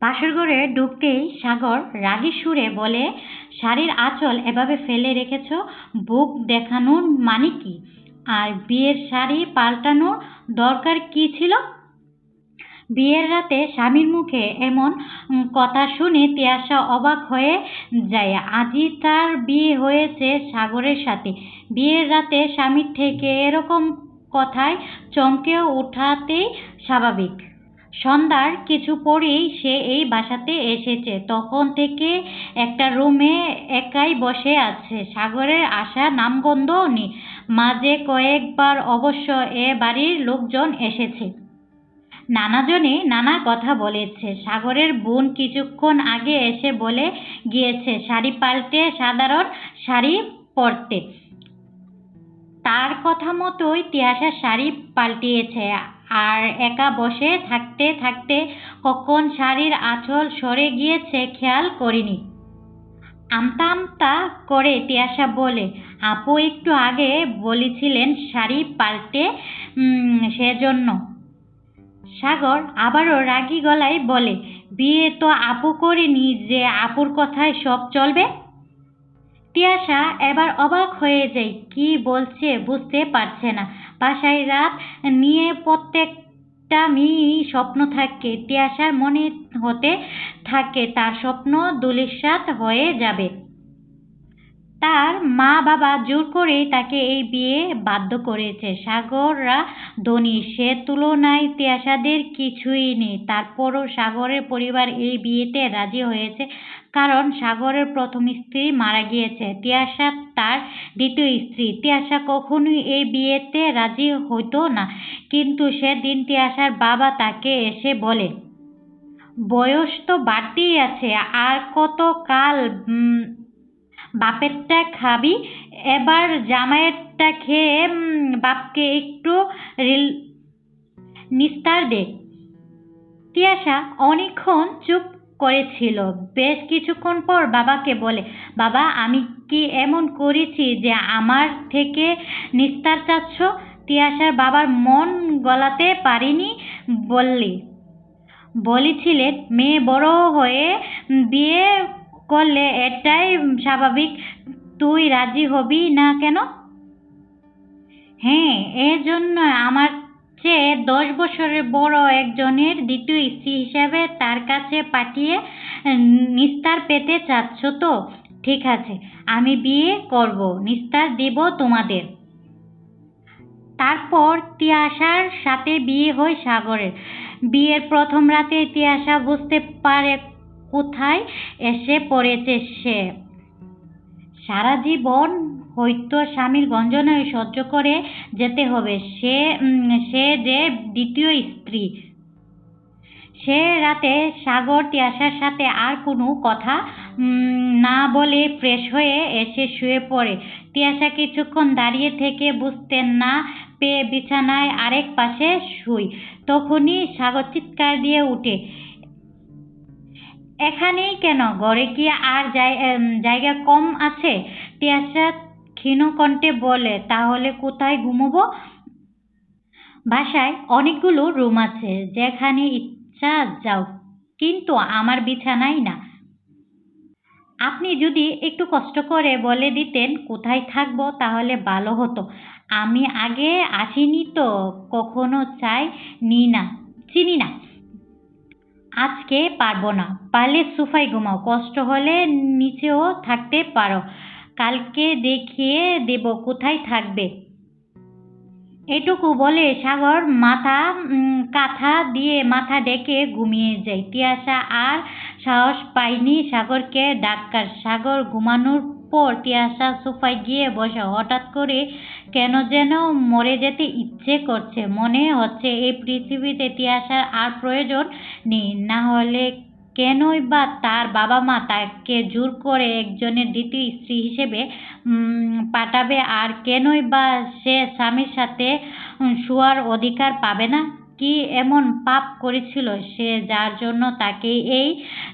বাসর ঘরে ঢুকতেই সাগর রাগী সুরে বলে, শাড়ির আঁচল এভাবে ফেলে রেখেছ, বুক দেখানোর মানে কি? আর বিয়ের শাড়ি পাল্টানোর দরকার কি ছিল? বিয়ের রাতে স্বামীর মুখে এমন কথা শুনে তিয়াশা অবাক হয়ে যায়। আজই তার বিয়ে হয়েছে সাগরের সাথে। বিয়ের রাতে স্বামীর থেকে এরকম কথায় চমকে ওঠাতেই স্বাভাবিক। সন্ধ্যার কিছু পরেই সে এই বাসাতে এসেছে। তখন থেকে একটা রুমে একাই বসে আছে। সাগরের আসা নামগন্ধও নেই। মাঝে কয়েকবার অবশ্য এ বাড়ির লোকজন এসেছে। নানাজনে নানা কথা বলেছে। সাগরের বোন কিছুক্ষণ আগে এসে বলে গিয়েছে শাড়ি পাল্টে সাধারণ শাড়ি পরতে। তার কথা মতোই তিয়াশা শাড়ি পাল্টিয়েছে। আর একা বসে থাকতে থাকতে কখন শাড়ির আঁচল সরে গিয়েছে খেয়াল করিনি। আমতা আমতা করে তিয়াশা বলে, আপু একটু আগে বলেছিলেন শাড়ি পাল্টে সেজন্য। সাগর আবারও রাগী গলায় বলে, বিয়ে তো আপু করিনি যে আপুর কথায় সব চলবে। তিয়াশা এবার অবাক হয়ে যায়, কি বলছে বুঝতে পারছে না। বাসায় রাত নিয়ে প্রত্যেকটা মেয়েই স্বপ্ন থাকে। তিয়াশার মনে হতে থাকে তার স্বপ্ন ধূলিসাৎ হয়ে যাবে। তার মা বাবা জোর করেই তাকে এই বিয়ে বাধ্য করেছে। সাগররা ধনী, সে তুলনায় তিয়াশাদের কিছুই নেই। তারপরও সাগরের পরিবার এই বিয়েতে রাজি হয়েছে, কারণ সাগরের প্রথম স্ত্রী মারা গিয়েছে। তিয়াশা তার দ্বিতীয় স্ত্রী। তিয়াশা কখনোই এই বিয়েতে রাজি হতো না, কিন্তু সেদিন তিয়াশার বাবা তাকে এসে বলে, বয়স তো বাড়তেই আছে, আর কত কাল বাপেরটা খাবি, এবার জামাইয়েরটা খেয়ে বাপকে একটু নিস্তার দে। তিয়াশা অনেকক্ষণ চুপ করেছিল। বেশ কিছুক্ষণ পর বাবাকে বলে, বাবা আমি কি এমন করেছি যে আমার থেকে নিস্তার চাচ্ছ? তিয়াশার বাবার মন গলাতে পারিনি। বলেছিলেন মেয়ে বড় হয়ে বিয়ে করলে এটাই স্বাভাবিক, তুই রাজি হবি না কেন? হ্যাঁ, এর জন্য আমার চেয়ে 10 বছরের বড় একজনের দ্বিতীয় স্ত্রী হিসাবে তার কাছে পাঠিয়ে নিস্তার পেতে চাচ্ছ তো? ঠিক আছে, আমি বিয়ে করব, নিস্তার দিব তোমাদের। তারপর তিয়াশার সাথে বিয়ে হয় সাগরের। বিয়ের প্রথম রাতে তিয়াশা বুঝতে পারে কোথায় এসে পড়েছে সে। সারা জীবন হয়তো স্বামীর গঞ্জনায় সহ্য করে যেতে হবে। সে যে দ্বিতীয় স্ত্রী। সে রাতে সাগর তিয়াশার সাথে আর কোনো কথা না বলে ফ্রেশ হয়ে এসে শুয়ে পড়ে। তিয়াশা কিছুক্ষণ দাঁড়িয়ে থেকে বুঝতে না পেয়ে বিছানায় আরেক পাশে শুই। তখনই সাগর চিৎকার দিয়ে উঠে, এখানেই কেন? ঘরে কি আর জায়গা কম আছে? তিয়াশা ক্ষীণ কণ্ঠে বলে, তাহলে কোথায় ঘুমোবো? বাসায় অনেকগুলো রুম আছে, যেখানে ইচ্ছা যাও, কিন্তু আমার বিছানায় না। আপনি যদি একটু কষ্ট করে বলে দিতেন কোথায় থাকবো তাহলে ভালো হতো। আমি আগে আসিনি তো, কখনো চিনি না। আজকে পারবো না। পারলে সোফায় ঘুমাও, কষ্ট হলে নিচেও থাকতে পারো। কালকে দেখিয়ে দেব কোথায় থাকবে। এটুকু বলে সাগর কাঁথা দিয়ে মাথা ডেকে ঘুমিয়ে যায়। তিয়াশা আর সাহস পায়নি সাগরকে ডাকার। সাগর ঘুমানোর পর তিয়াশা সোফায় গিয়ে বসে। হঠাৎ করে কেন যেন মরে যেতে ইচ্ছে করছে। মনে হচ্ছে এই পৃথিবীতে তিয়াশার আর প্রয়োজন নেই। না হলে কেনই বা তার বাবা মা তাকে জোর করে একজনের দ্বিতীয় স্ত্রী হিসেবে পাঠাবে? আর কেনই বা সে স্বামীর সাথে শোয়ার অধিকার পাবে না? কি এমন পাপ করেছিল সে, যার জন্য তাকে এই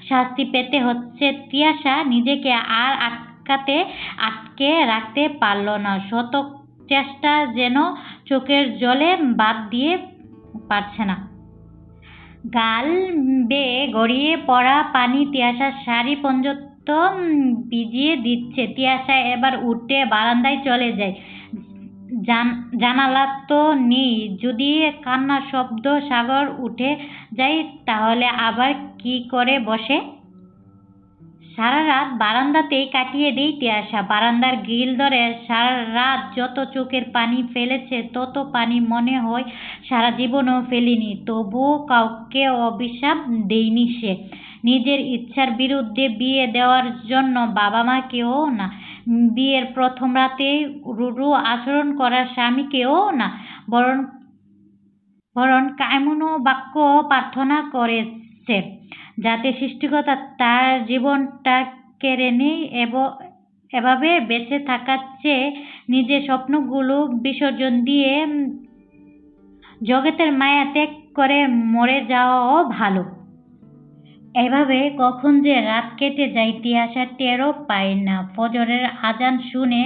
শাস্তি পেতে হচ্ছে? তিয়াশা নিজেকে আর আটকে রাখতে পারল না। শত চেষ্টা যেন চোখের জলে বাদ দিয়ে পারছে না। গাল বেয়ে গড়িয়ে পড়া পানি তিয়াশার শাড়ি পর্যন্ত ভিজিয়ে দিচ্ছে। তিয়াশা এবার উঠে বারান্দায় চলে যায়। জানালা তো নেই, যদি কান্নার শব্দ সাগর উঠে যায় তাহলে আবার কি করে বসে? সারা রাত বারান্দাতেই কাটিয়ে দেই তিয়াশা। বারান্দার গ্রিল ধরে সারা রাত যত চোখের পানি ফেলেছে তত পানি মনে হয় সারা জীবনেও ফেলেনি। তবুও কাউকে অভিশাপ দেয়নি সে, নিজের ইচ্ছার বিরুদ্ধে বিয়ে দেওয়ার জন্য বাবা মাকেও না, বিয়ের প্রথম রাতেই রূঢ় আচরণ করার স্বামীকেও না, বরং বরং কায়মনো বাক্য প্রার্থনা করেছে যাতে সৃষ্টিকর্তা তার জীবনটা কেড়ে নেই। এভাবে বেঁচে থাকার চেয়ে নিজের স্বপ্নগুলো বিসর্জন দিয়ে জগতের মায়া ত্যাগ করে মরে যাওয়াও ভালো। এভাবে কখন যে রাত কেটে যায় তিয়াশা টেরও পায় না। ফজরের আজান শুনে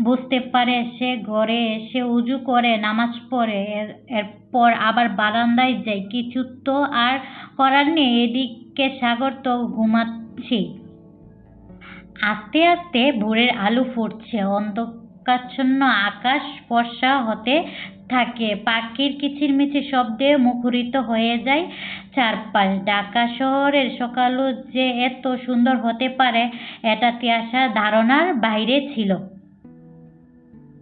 বুঝতে পারে সে ঘরে এসে উজু করে নামাজ পড়ে এরপর আবার বারান্দায় যায়। কিছু তো আর করার নেই। এদিকে সাগর তো ঘুমাচ্ছেই। আস্তে আস্তে ভোরের আলো ফুটছে, অন্ধকারাচ্ছন্ন আকাশ ফর্সা হতে থাকে, পাখির কিচিরমিচির শব্দে মুখরিত হয়ে যায় চারপাশ। ঢাকা শহরের সকালও যে এত সুন্দর হতে পারে এটা তিয়াশার ধারণার বাইরে ছিল।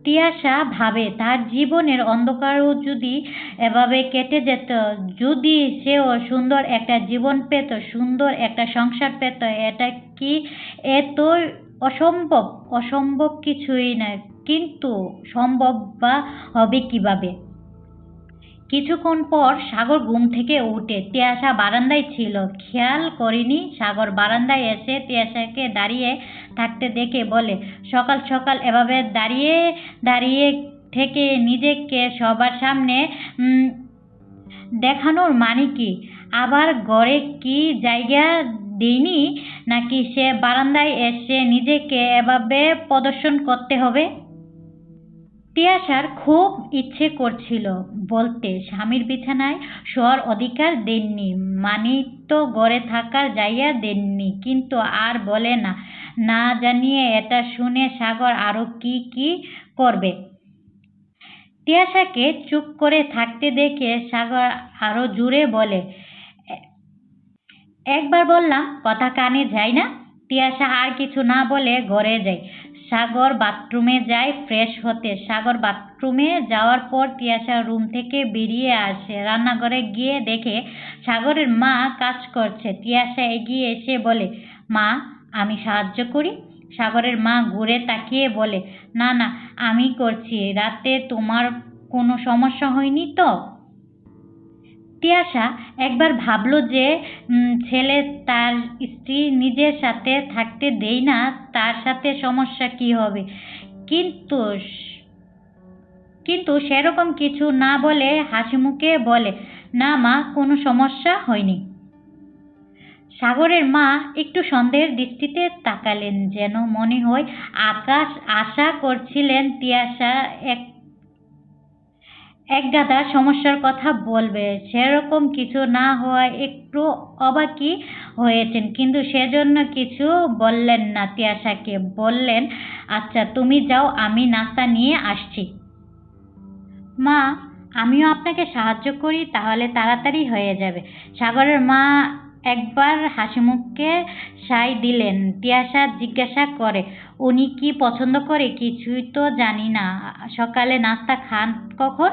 তিয়াশা ভাবে তার জীবনের অন্ধকারও যদি এভাবে কেটে যেত, যদি সেও সুন্দর একটা জীবন পেত, সুন্দর একটা সংসার পেত। এটা কি এত অসম্ভব? অসম্ভব কিছুই নয়, কিন্তু সম্ভব বা হবে কিভাবে? কিছুক্ষণ পর সাগর ঘুম থেকে উঠে। তিয়াশা বারান্দায় ছিল, খেয়াল করেনি। সাগর বারান্দায় এসে তিয়াশাকে দাঁড়িয়ে থাকতে দেখে বলে, সকাল সকাল এভাবে দাঁড়িয়ে দাঁড়িয়ে থেকে নিজেকে সবার সামনে দেখানোর মানে কি? আবার ঘরে কি জায়গা দেয়নি নাকি সে বারান্দায় এসে নিজেকে এভাবে প্রদর্শন করতে হবে? তিয়াশার খুব ইচ্ছে করছিল বলতে, স্বামীর বিছানায় শোয়ার অধিকার দেননি, মানেই তো ঘরে থাকার জায়গা দেননি, কিন্তু আর বলে না। না জানিয়ে এটা শুনে সাগর আরো কি কি করবে। তিয়াশাকে চুপ করে থাকতে দেখে সাগর আরো জোরে বলে, একবার বললাম কথা কানে যায় না? তিয়াশা আর কিছু না বলে ঘরে যায়। সাগর বাথরুমে যায় ফ্রেশ হতে। সাগর বাথরুমে যাওয়ার পর তিয়াশা রুম থেকে বেরিয়ে আসে। রান্নাঘরে গিয়ে দেখে সাগরের মা কাজ করছে। তিয়াশা এগিয়ে এসে বলে, মা, আমি সাহায্য করি? সাগরের মা ঘুরে তাকিয়ে বলে, না না, আমি করছি। রাতে তোমার কোনো সমস্যা হয়নি তো? তিয়াশা একবার ভাবল যে ছেলে তার স্ত্রী নিজের সাথে থাকতে দেয় না, তার সাথে সমস্যা কি হবে। কিন্তু কিন্তু সেরকম কিছু না বলে হাসিমুখে বলে, না মা, কোনো সমস্যা হয়নি। সাগরের মা একটু সন্দেহের দৃষ্টিতে তাকালেন, যেন মনে হয় আকাশ আশা করছিলেন তিয়াশা একগাদা সমস্যার কথা বলবে। সেরকম কিছু না হওয়ায় একটু অবাকই হয়েছেন, কিন্তু সেজন্য কিছু বললেন না। তিয়াশাকে বললেন, আচ্ছা তুমি যাও, আমি নাস্তা নিয়ে আসছি। মা, আমিও আপনাকে সাহায্য করি, তাহলে তাড়াতাড়ি হয়ে যাবে। সাগরের মা একবার হাসিমুখে সায় দিলেন। তিয়াশা জিজ্ঞাসা করে, উনি কি পছন্দ করে? কিছুই তো জানি না। সকালে নাস্তা খান কখন?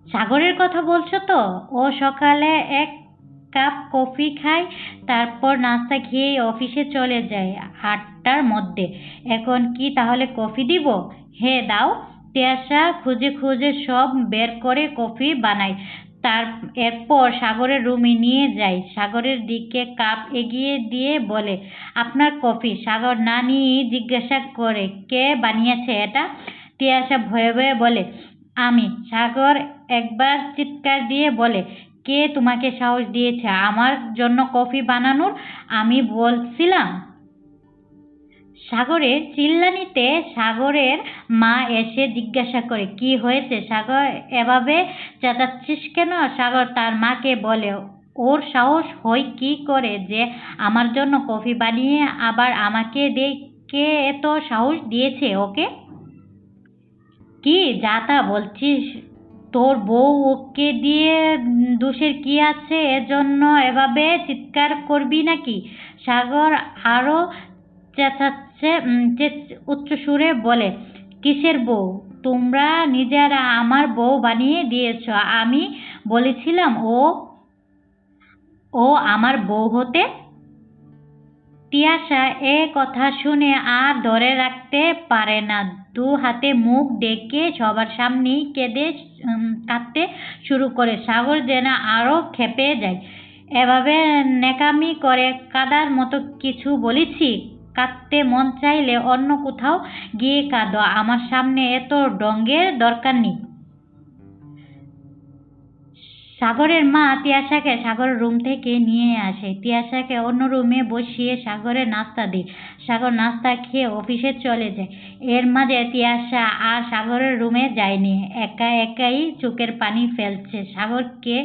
সাগরের কথা বলছো তো? ও সকালে 1 কাপ কফি খায়, তারপর নাস্তা খেয়েই অফিসে চলে যায় 8টার মধ্যে। এখন কি তাহলে কফি দিব? হ্যাঁ দাও। তিয়াশা খুঁজে খুঁজে সব বের করে কফি বানায়। এরপর সাগরের রুমে নিয়ে যায়। সাগরের দিকে কাপ এগিয়ে দিয়ে বলে, আপনার কফি। সাগর না নিয়েই জিজ্ঞাসা করে, কে বানিয়েছে এটা? তিয়াশা ভয়ে ভয়ে বলে, আমি। সাগর একবার চিৎকার দিয়ে বলে, কে তোমাকে সাহস দিয়েছে আমার জন্য কফি বানানোর? আমি বলছিলাম। সাগরের চিল্লানিতে সাগরের মা এসে জিজ্ঞাসা করে, কি হয়েছে সাগর, এভাবে চেঁচাচ্ছিস কেন? সাগর তার মাকে বলে, ওর সাহস হয় কি করে যে আমার জন্য কফি বানিয়ে আবার আমাকে দে? কে এত সাহস দিয়েছে ওকে? কি যা তা বলছিস? তোর বউ, ওকে দিয়ে দোষের কি আছে? এজন্য এভাবে চিৎকার করবি নাকি? সাগর আরো চেঁচাচ্ছে, উচ্চ সুরে বলে, কিসের বউ? তোমরা নিজেরা আমার বউ বানিয়ে দিয়েছ। আমি বলেছিলাম ও ও আমার বউ হতে? তিয়াশা এ কথা শুনে আর ধরে রাখতে পারে না, দু হাতে মুখ ডেকে সবার সামনেই কাঁদতে শুরু করে। সাগর যেন আরো ক্ষেপে যায়। এভাবে নেকামি করে কাঁদার মতো কিছু বলেছি? কাঁদতে মন চাইলে অন্য কোথাও গিয়ে কাঁদো, আমার সামনে এত ঢঙের দরকার নেই। সাগরের মা তিয়াশাকে সাগরের রুম থেকে নিয়ে আসে, তিয়াশাকে অন্য রুমে বসিয়ে সাগরের নাস্তা দেয়। সাগর নাস্তা খেয়ে অফিসে চলে যায়। এর মাঝে তিয়াশা আর সাগরের রুমে যায়নি, একা একাই চোখের পানি ফেলছে। সাগরকে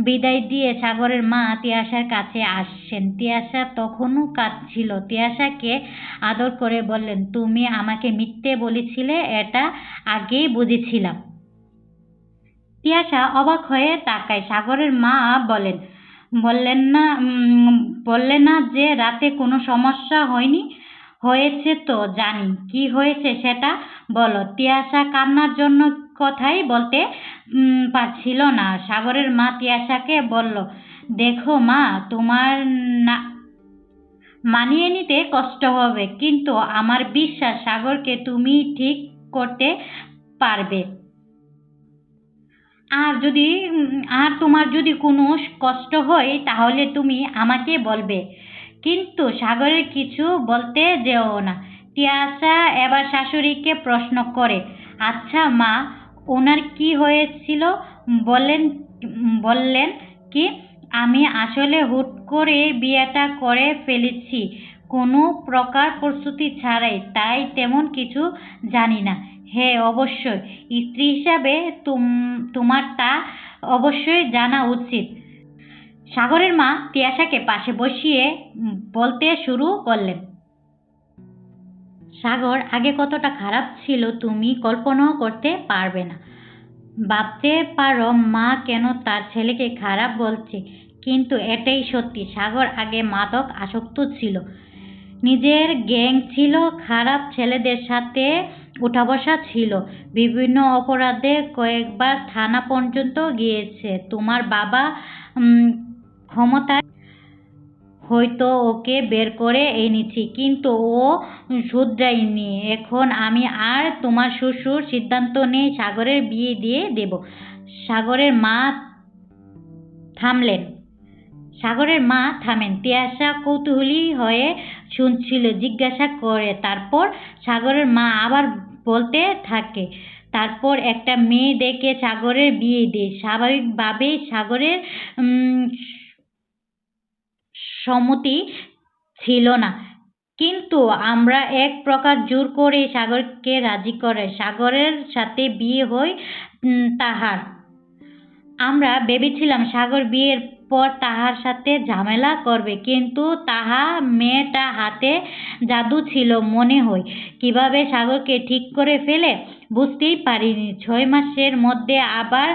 বিদায় দিয়ে সাগরের মা তিয়াশার কাছে আসছেন। তিয়াশা তখনও কাঁদছিল। তিয়াশাকে আদর করে বললেন, তুমি আমাকে মিথ্যে বলেছিলে, এটা আগেই বুঝেছিলাম। তিয়াশা অবাক হয়ে তাকায়। সাগরের মা বলেন, বললেন না বললে না যে রাতে কোনো সমস্যা হয়নি? হয়েছে তো জানি, কি হয়েছে সেটা বলো। তিয়াশা কান্নার জন্য কথাই বলতে পারছিল না। সাগরের মা তিয়াশাকে বলল, দেখো মা, তোমার না মানিয়ে নিতে কষ্ট হবে, কিন্তু আমার বিশ্বাস সাগরকে তুমি ঠিক করতে পারবে। আর তোমার যদি কোনো কষ্ট হয় তাহলে তুমি আমাকে বলবে, কিন্তু সাগরের কিছু বলতে যেও না। তিয়াশা এবার শাশুড়িকে প্রশ্ন করে, আচ্ছা মা, ওনার কি হয়েছিল বললেন বললেন কি? আমি আসলে হুট করে বিয়েটা করে ফেলেছি, কোনো প্রকার প্রস্তুতি ছাড়াই, তাই তেমন কিছু জানি না। হ্যাঁ অবশ্যই, স্ত্রী হিসাবে তোমার তা অবশ্যই জানা উচিত। সাগরের মা তিয়াশাকে পাশে বসিয়ে বলতে শুরু করলেন, সাগর আগে কতটা খারাপ ছিল তুমি কল্পনাও করতে পারবে না। ভাবতে পারো মা কেন তার ছেলেকে খারাপ বলছে, কিন্তু এটাই সত্যি। সাগর আগে মাদক আসক্ত ছিল, নিজের গ্যাং ছিল, খারাপ ছেলেদের সাথে উঠা বসা ছিল, বিভিন্ন অপরাধে কয়েকবার থানা পর্যন্ত গিয়েছে। তোমার বাবা ক্ষমতায় হয়তো ওকে বের করে এনেছি, কিন্তু ও শুধরায়নি। এখন আমি আর তোমার শ্বশুর সিদ্ধান্ত নেই সাগরের বিয়ে দিয়ে দেব। সাগরের মা থামলেন সাগরের মা থামেন। তিয়াশা কৌতূহলী হয়ে শুনছিল, জিজ্ঞাসা করে, তারপর? সাগরের মা আবার বলতে থাকে, তারপর একটা মেয়ে দেখে সাগরের বিয়ে দেয়। স্বাভাবিকভাবেই সাগরের সম্মতি ছিল না, কিন্তু আমরা এক প্রকার জোর করে সাগরকে রাজি করাই। সাগরের সাথে বিয়ে হয় তাহার। আমরা ভেবেছিলাম সাগর বিয়ের পর তাহার সাথে ঝামেলা করবে, কিন্তু তাহা মেয়েটা হাতে জাদু ছিল মনে হয়। কিভাবে সাগরকে ঠিক করে ফেলে বুঝতেই পারিনি। 6 মাসের মধ্যে আবার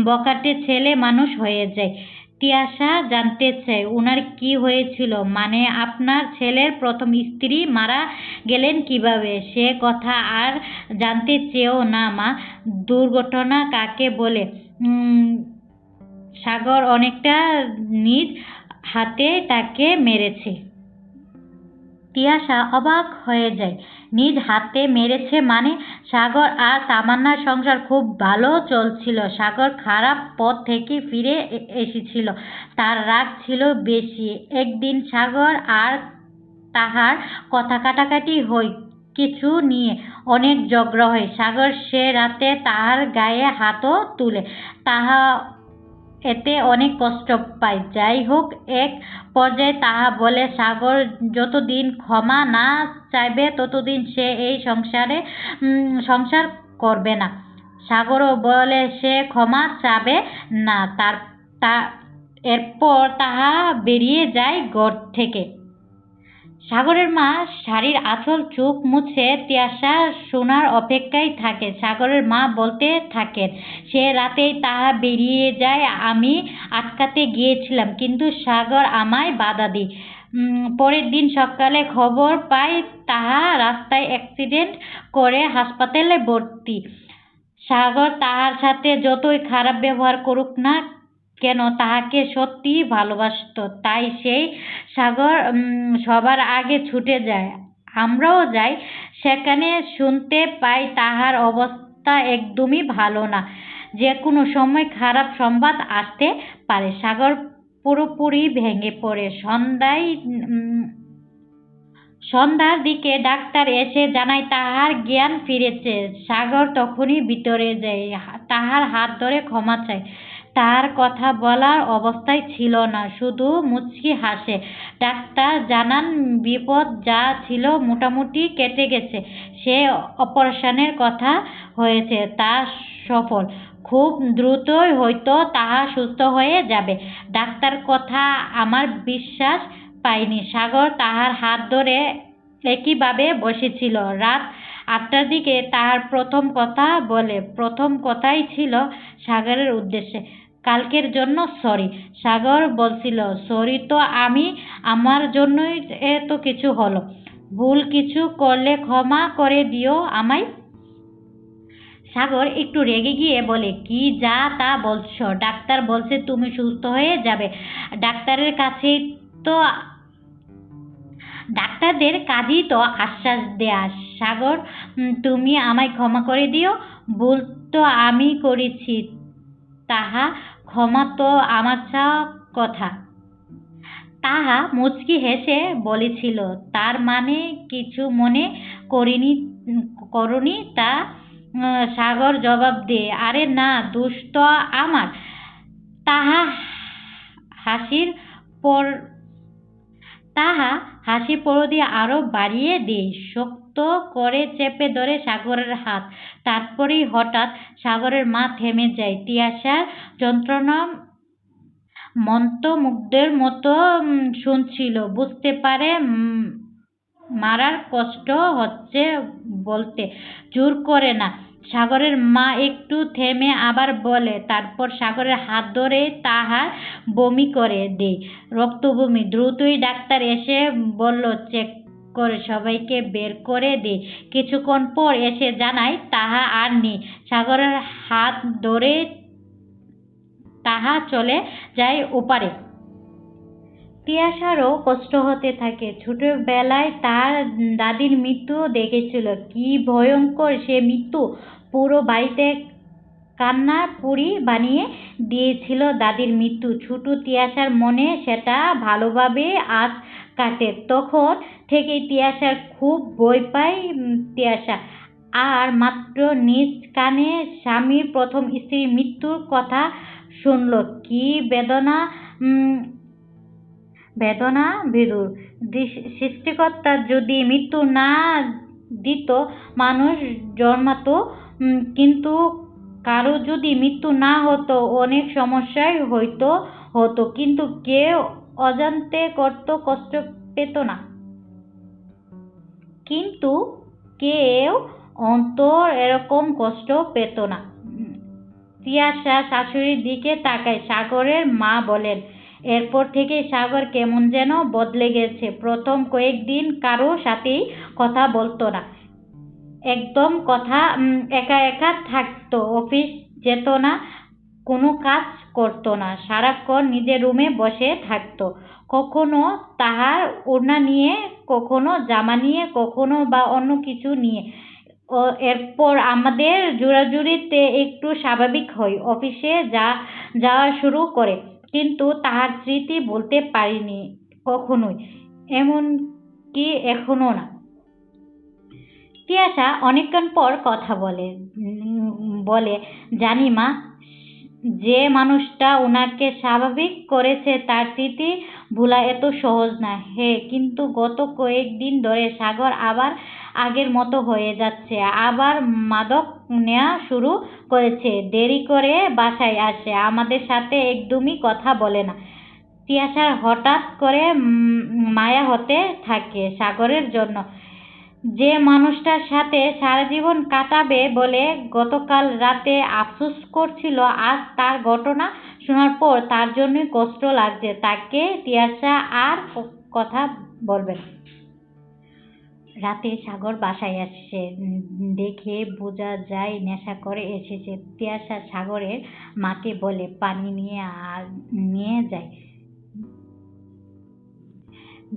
বখাটে ছেলে মানুষ হয়ে যায়। তিয়াশা জানতে চায়, উনার কি হয়েছিল? মানে আপনার ছেলের প্রথম স্ত্রী মারা গেলেন কিভাবে? সে কথা আর জানতে চেয়েও না মা। দুর্ঘটনা কাকে বলে? সাগর অনেকটা নিজ হাতে তাকে মেরেছে। তিয়াশা অবাক হয়ে যায়, নিজ হাতে মেরেছে মানে? সাগর আর তামান্নার সংসার খুব ভালো চলছিল। সাগর খারাপ পথ থেকে ফিরে এসেছিল, তার রাগ ছিল বেশি। একদিন সাগর আর তাহার কথা কাটাকাটি হয় কিছু নিয়ে, অনেক ঝগড়া হয়। সাগর সে রাতে তাহার গায়ে হাতও তুলে। তাহা এতে অনেক কষ্ট পায়। যাই হোক, এক পর্যায়ে তাহা বলে সাগর যতদিন ক্ষমা না চাইবে ততদিন সে এই সংসার করবে না। সাগরও বলে সে ক্ষমা চাবে না। এরপর তাহা বেরিয়ে যায় ঘর থেকে। সাগরের মা শাড়ির আঁচল চোখ মুছে তিয়াশা শোনার অপেক্ষায় থাকে। সাগরের মা বলতে থাকেন, সে রাতেই তাহা বেরিয়ে যায়। আমি আটকাতে গিয়েছিলাম, কিন্তু সাগর আমায় বাধা দেয়। পরের দিন সকালে খবর পাই তাহা রাস্তায় অ্যাক্সিডেন্ট করে হাসপাতালে ভর্তি। সাগর তাহার সাথে যতই খারাপ ব্যবহার করুক না কেন তাহাকে সত্যিই ভালোবাসত। তাই সেই সাগর সবার আগে ছুটে যায়। আমরাও যাই। সেখানে শুনতে পাই তাহার অবস্থা একদমই ভালো না, যে কোনো সময় খারাপ সংবাদ আসতে পারে। সাগর পুরোপুরি ভেঙে পড়ে। সন্ধ্যার দিকে ডাক্তার এসে জানায় তাহার জ্ঞান ফিরেছে। সাগর তখনই ভিতরে যায়, তাহার হাত ধরে ক্ষমা চায়। তার কথা বলার অবস্থায় ছিল না, শুধু মুচকি হাসে। ডাক্তার জানান বিপদ যা ছিল মোটামুটি কেটে গেছে। সে অপারেশনের কথা হয়েছে, তা সফল। খুব দ্রুতই হয়তো তাহা সুস্থ হয়ে যাবে। ডাক্তার কথা আমার বিশ্বাস পাইনি। সাগর তাহার হাত ধরে একইভাবে বসেছিল। রাত ৮টার দিকে তাহার প্রথম কথা বলে। প্রথম কথাই ছিল সাগরের উদ্দেশ্যে, কালকের জন্য সরি। সাগর বলছিল, সরি তো আমি, আমার জন্যই এত কিছু হলো। ভুল কিছু করলে ক্ষমা করে দিও আমায়। সাগর একটু রেগে গিয়ে বলে, কি যা তা বলছ? ডাক্তার বলছে তুমি সুস্থ হয়ে যাবে। ডাক্তারের কাছেই তো ডাক্তারদের কাজই তো আশ্বাস দেয়া। সাগর, তুমি আমায় ক্ষমা করে দিও। ভুল তো আমি করেছি, তাহা ক্ষমা তো আমার চাওয়া কথা। তাহা মুচকি হেসে বলেছিল, তার মানে কিছু মনে করনি তা? সাগর জবাব দেয়, আরে না, দোষ তো আমার। তাহা হাসির পর তাহা হাসি পরদি আরো বাড়িয়ে দেয়, শক্ত করে চেপে ধরে সাগরের হাত। তারপরেই হঠাৎ সাগরের মা থেমে যায়। তিয়াশার যন্ত্রণা মন্ত্রমুগ্ধের মতো শুনছিল। বুঝতে পারে মারার কষ্ট হচ্ছে, বলতে জোর করে না। সাগরের মা একটু থেমে আবার বলে, তারপর সাগরের হাত ধরে তাহার বমি করে দেয়, রক্তবমি। দ্রুতই ডাক্তার এসে বলল, চেক করে সবাইকে বের করে দে। কিছুক্ষণ পর এসে জানায় তাহা আর নেই। সাগরের হাত ধরে তাহা চলে যায় ওপারে। তিয়াশারও কষ্ট হতে থাকে। ছোটবেলায় তার দাদির মৃত্যু দেখেছিল। কি ভয়ঙ্কর সে মৃত্যু! পুরো বাড়িতে কান্নার পুরী বানিয়ে দিয়েছিল দাদির মৃত্যু। ছোট তিয়াশার মনে সেটা ভালোভাবে আঁচ কাটে। তখন থেকেই তিয়াশার খুব ভয় পায় তিয়াশা। আর মাত্র নিজ কানে স্বামীর প্রথম স্ত্রীর মৃত্যুর কথা শুনল, কি বেদনা বিদুর। সৃষ্টিকর্তা যদি মৃত্যু না দিত, মানুষ জন্মাতো। কিন্তু কারো যদি মৃত্যু না হতো, অনেক সমস্যাই হতো। কিন্তু কেউ অজান্তে করতো, কষ্ট পেত না। কিন্তু কেউ অন্তর এরকম কষ্ট পেত না। তিয়াশা শাশুড়ির দিকে তাকায়। সাগরের মা বলেন, এরপর থেকে সাগর কেমন যেন বদলে গেছে। প্রথম কয়েকদিন কারো সাথেই কথা বলতো না, একদম একা একা থাকতো। অফিস যেত না, কোনো কাজ করতো না, সারাক্ষণ নিজের রুমে বসে থাকতো। কখনো তাহার ওড়না নিয়ে, কখনো জামা নিয়ে, কখনো বা অন্য কিছু নিয়ে। এরপর আমাদের জোরাজুরিতে একটু স্বাভাবিক হয়, অফিসে যাওয়া শুরু করে। কিন্তু তাহার স্মৃতি বলতে পারিনি কখনোই, এমনকি এখনো না। তিয়াশা অনেকক্ষণ পর কথা বলে, জানি মা, যে মানুষটা উনাকে স্বাভাবিক করেছে তার স্মৃতি ভোলা এত সহজ না। কিন্তু গত কয়েকদিন ধরে সাগর আবার আগের মতো হয়ে যাচ্ছে। আবার মাদক নেওয়া শুরু করেছে, দেরি করে বাসায় আসে, আমাদের সাথে একদমই কথা বলে না। তিয়াশার হঠাৎ করে মায়া হতে থাকে সাগরের জন্য। যে মানুষটার সাথে সারা জীবন কাটাবে বলে গতকাল রাতে আফসোস করছিল, আজ তার ঘটনা শোনার পর তার জন্যই কষ্ট লাগছে। তাকে তিয়াশা আর কথা বলবে না। রাতে সাগর বাসায় আসে, দেখে বোঝা যায় নেশা করে এসেছে। তিয়াশা সাগরের মাকে বলে পানি নিয়ে যায়।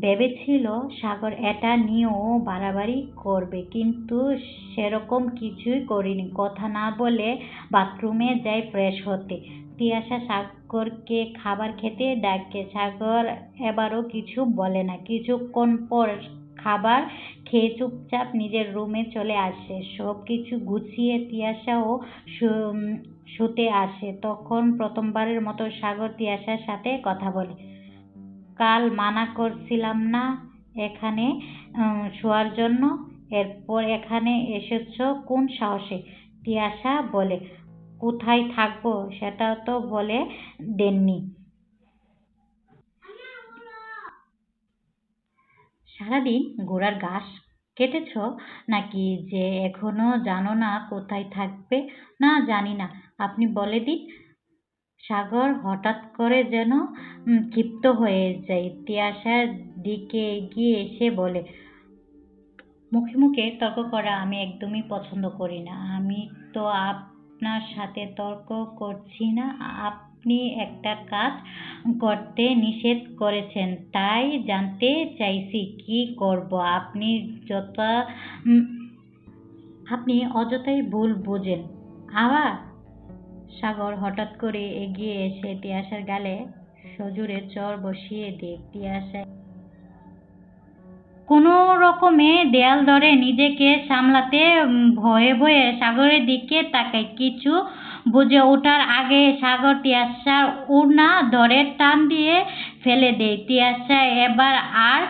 ভেবেছিল সাগর এটা নিয়েও বাড়াবাড়ি করবে, কিন্তু সেরকম কিছুই করেনি। কথা না বলে বাথরুমে যায় ফ্রেশ হতে। তিয়াশা সাগরকে খাবার খেতে ডাকে, সাগর এবারও কিছু বলে না। কিছুক্ষণ পর খাবার খেয়ে চুপচাপ নিজের রুমে চলে আসে। সব কিছু গুছিয়ে তিয়াশাও শুতে আসে। তখন প্রথমবারের মতো সাগর তিয়াশার সাথে কথা বলে। কাল মানা করছিলাম না এখানে শোয়ার জন্য, এরপর এখানে এসেছ কোন সাহসে? তিয়াশা বলে, কোথায় থাকবো সেটাও তো বলে দেননি। সারাদিন ঘোড়ার ঘাস কেটেছ নাকি যে এখনো জানো না কোথায় থাকবে? না, জানি না, আপনি বলে দিন। সাগর হঠাৎ করে যেন ক্ষিপ্ত হয়ে যায়। তিয়াশার দিকে এগিয়ে এসে বলে, মুখে মুখে তর্ক করা আমি একদমই পছন্দ করি না। আমি তো আপনার সাথে তর্ক করছি না। আপনি একটা কাজ করতে নিষেধ করেছেন, তাই জানতে চাইছি কি করব। উম, আপনি অযথাই ভুল বোঝেন। আবার সাগর হঠাৎ করে এগিয়ে এসে তিয়াশার গালে সজোরে চড় বসিয়ে দেয়। তিয়াশা কোনো রকমে দেয়াল ধরে নিজেকে সামলাতে ভয়ে ভয়ে সাগরের দিকে তাকায়। কিছু বুঝে ওঠার আগে সাগর তিয়াশার ওড়না ধরে টান দিয়ে ফেলে দেয়। তিয়াশা এবার আর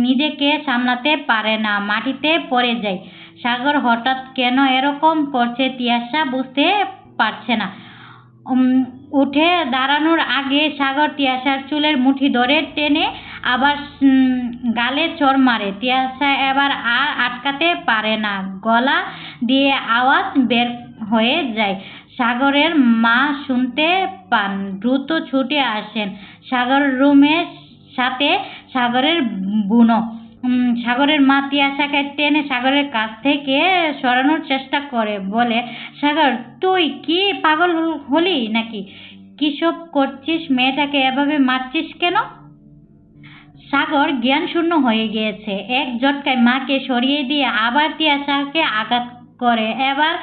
নিজেকে সামলাতে পারে না, মাটিতে পড়ে যায়। সাগর হঠাৎ কেন এরকম করছে তিয়াশা বুঝতে পারছে না। উম, উঠে দাঁড়ানোর আগে সাগর তিয়াশার চুলের মুঠি ধরে টেনে আবার গালে চড় মারে। তিয়াশা এবার আর আটকাতে পারে না, গলা দিয়ে আওয়াজ বের হয়ে যায়। সাগরের মা শুনতে পান, দ্রুত ছুটে আসেন সাগরের রুমে, সাথে সাগরের বুনো। সাগরের মা তিয়াশাকে টেনে সাগরের কাছ থেকে সরানোর চেষ্টা করে, বলে, সাগর তুই কি পাগল হলি নাকি? কিসব করছিস? মেয়েটাকে এভাবে মারছিস কেন? সাগর জ্ঞান শূন্য হয়ে গিয়েছে। এক ঝটকায় মাকে সরিয়ে দিয়ে আবার তিয়াশাকে আঘাত করে। এবার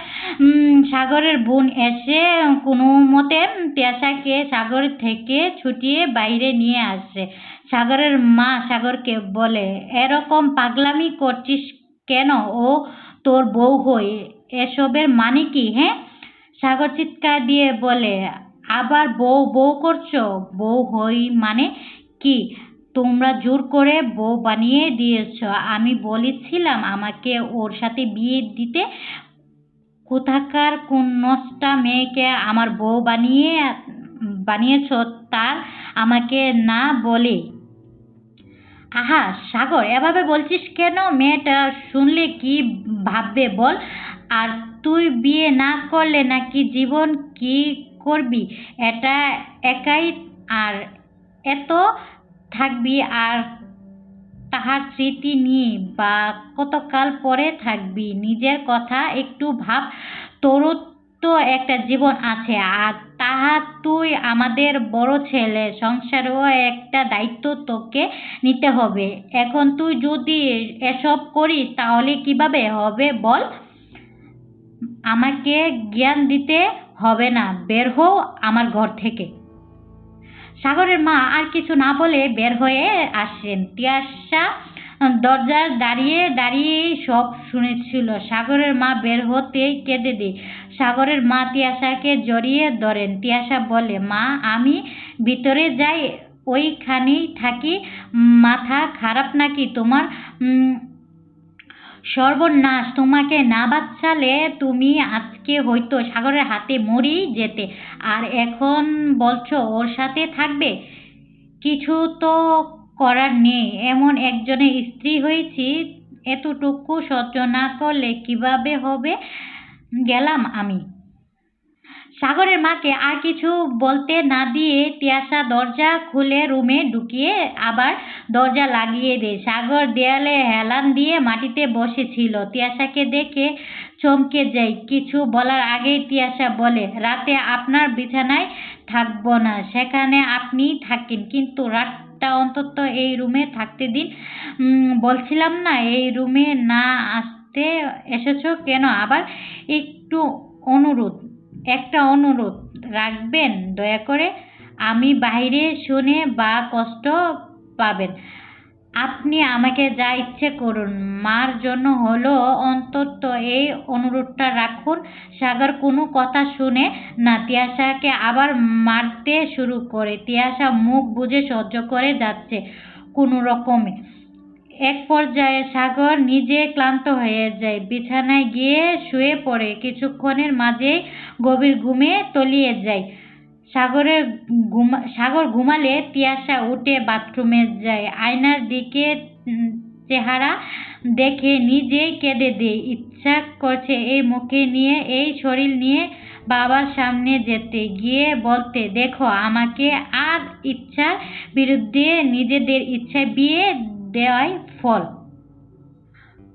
সাগরের বোন এসে কোনো মতে তিয়াশাকে সাগর থেকে ছুটিয়ে বাইরে নিয়ে আসে। সাগরের মা সাগরকে বলে, এরকম পাগলামি করছিস কেন? ও তোর বউ হয়ে এসবের মানে কি? হ্যাঁ? সাগর চিৎকার দিয়ে বলে, আবার বউ বউ করছো? বউ হই মানে কি? তোমরা জোর করে বউ বানিয়ে দিয়েছ। আমি বলেছিলাম আমাকে ওর সাথে বিয়ে দিতে? কোথাকার কোন নষ্টা মেয়েকে আমার বউ বানিয়েছ তার আমাকে না বলে? আহা সাগর, এভাবে বলছিস কেন? মেয়েটা শুনলে কি ভাববে বল? আর তুই বিয়ে না করলে নাকি জীবন কি করবি? এটা একাই আর এত থাকবি, আর তাহার স্মৃতি নিয়ে বা কতকাল পরে থাকবি? নিজের কথা একটু ভাব। তোরও তো একটা জীবন আছে, আর তাহা তুই আমাদের বড় ছেলে, সংসারেও একটা দায়িত্ব তোকে নিতে হবে। এখন তুই যদি এসব করিস তাহলে কিভাবে হবে বল? আমাকে জ্ঞান দিতে হবে না, বের হও আমার ঘর থেকে। সাগরের মা আর কিছু না বলে বের হয়ে আসেন। তিয়াশা দরজার দাঁড়িয়ে দাঁড়িয়েই সব শুনেছিল। সাগরের মা বের হতেই কেঁদে দেয়। সাগরের মা তিয়াশাকে জড়িয়ে ধরেন। তিয়াশা বলে, মা আমি ভিতরে যাই, ওইখানেই থাকি। মাথা খারাপ নাকি তোমার? সর্বনাশ, তোমাকে না বাঁচালে তুমি আজকে হয়তো সাগরের হাতে মরেই যেতে, আর এখন বলছো ওর সাথে থাকবে। কিছু তো করার নেই, এমন একজনের স্ত্রী হয়েছি, এতটুকু সহ্য না করলে কিভাবে হবে। গেলাম আমি। সাগরের মাকে আর কিছু বলতে না দিয়ে তিয়াশা দরজা খুলে রুমে ঢুকিয়ে আবার দরজা লাগিয়ে দেয়। সাগর দেয়ালে হেলান দিয়ে মাটিতে বসেছিল। তিয়াশাকে দেখে চমকে যায়। কিছু বলার আগেই তিয়াশা বলে, রাতে আপনার বিছানায় থাকবো না, সেখানে আপনিই থাকেন, কিন্তু রাতটা অন্তত এই রুমে থাকতে দিন। বলছিলাম না, এই রুমে না আসতে এসেছো কেন আবার? একটু অনুরোধ, একটা অনুরোধ রাখবেন দয়া করে? আমি বাইরে শুনে বা কষ্ট পাবেন। আপনি আমাকে যা ইচ্ছে করুন, মার জন্য হলো অন্তত এই অনুরোধটা রাখুন। সাগর কোনো কথা শুনে না, তিয়াশাকে আবার মারতে শুরু করে। তিয়াশা মুখ বুজে সহ্য করে যাচ্ছে কোনো রকমে। এক পর্যায়ে সাগর নিজে ক্লান্ত হয়ে যায়, বিছানায় গিয়ে শুয়ে পড়ে। কিছুক্ষণের মাঝেই গভীর ঘুমে তলিয়ে যায়। সাগর ঘুমালে তিয়াশা উঠে বাথরুমে যায়। আয়নার দিকে চেহারা দেখে নিজেই কেঁদে দেয়। ইচ্ছা করছে এই মুখে নিয়ে, এই শরীর নিয়ে বাবার সামনে যেতে, গিয়ে বলতে, দেখো আমাকে, আর ইচ্ছার বিরুদ্ধে নিজেদের ইচ্ছায় বিয়ে দেওয়াই ফল।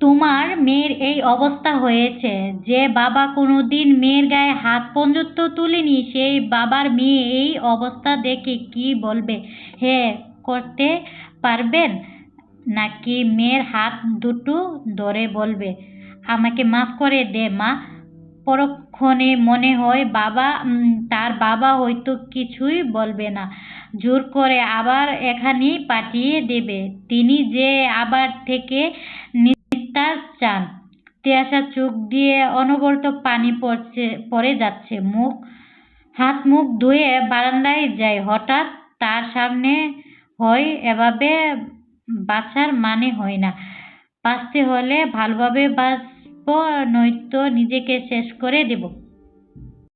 তোমার মেয়ের এই অবস্থা হয়েছে, যে বাবা কোনোদিন মেয়ের গায়ে হাত পর্যন্ত তুলেনি, সেই বাবার মেয়ে এই অবস্থা দেখে কি বলবে? হ্যাঁ করতে পারবেন, নাকি মেয়ের হাত দুটো ধরে বলবে, আমাকে মাফ করে দে মা? পরক্ষণে মনে হয় তার বাবা হয়তো কিছুই বলবে না, জোর করে আবার এখানেই পাঠিয়ে দেবে। তিনি যে আবার থেকে নিস্তার চান। তিয়াশার চোখ দিয়ে অনবরত পানি পড়ে যাচ্ছে। হাত মুখ ধুয়ে বারান্দায় যায়। হঠাৎ তার সামনে হয়, এভাবে বাঁচার মানে হয় না। বাঁচতে হলে ভালোভাবে বাঁচবো, নয়তো নিজেকে শেষ করে দেব।